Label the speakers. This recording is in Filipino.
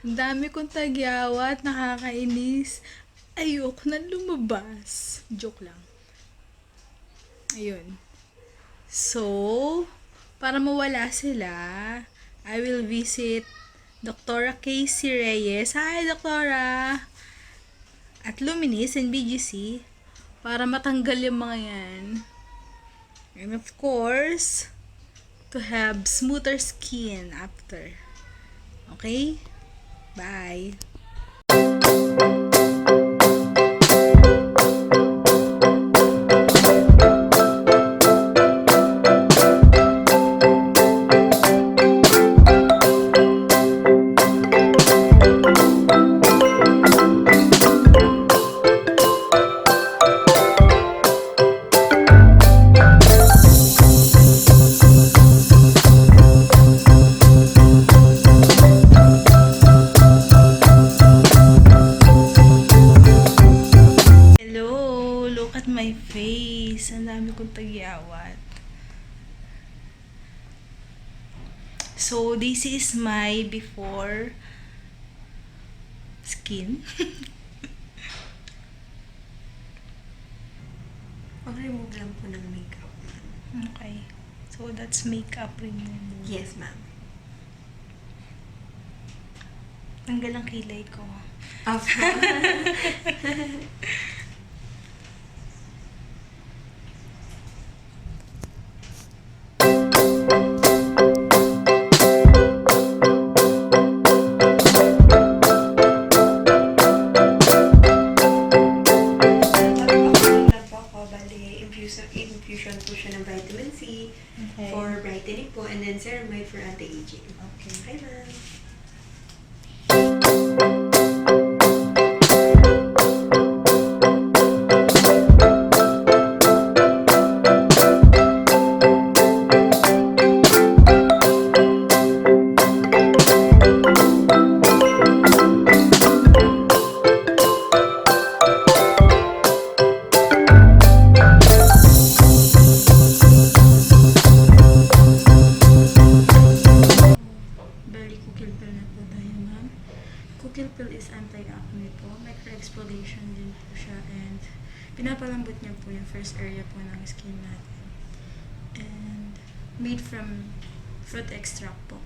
Speaker 1: Ang dami kong tagyawat, nakakainis. Ayoko na lumabas. Joke lang. Ayun. So, para mawala sila, I will visit Dr. Casey Reyes. Hi, Doktora! At Luminis and BGC para matanggal yung mga yan. And of course, to have smoother skin after. Okay? Bye! Look at my face. Ang dami kong tagyawat. So, this is my before skin.
Speaker 2: Pag-remove lang po ng makeup.
Speaker 1: Okay. So, that's makeup removal.
Speaker 2: Yes, ma'am.
Speaker 1: Tanggal ang kilay ko.
Speaker 2: Opo. Infusion po siya ng vitamin C for brightening po, and then ceramide for anti-aging.
Speaker 1: Okay.
Speaker 2: Hi, ma'am.
Speaker 1: Cookie Pill is anti-acne po. Micro-exfoliation din po siya, and pinapalambot niya po yung first area po ng skin natin. And made from fruit extract po.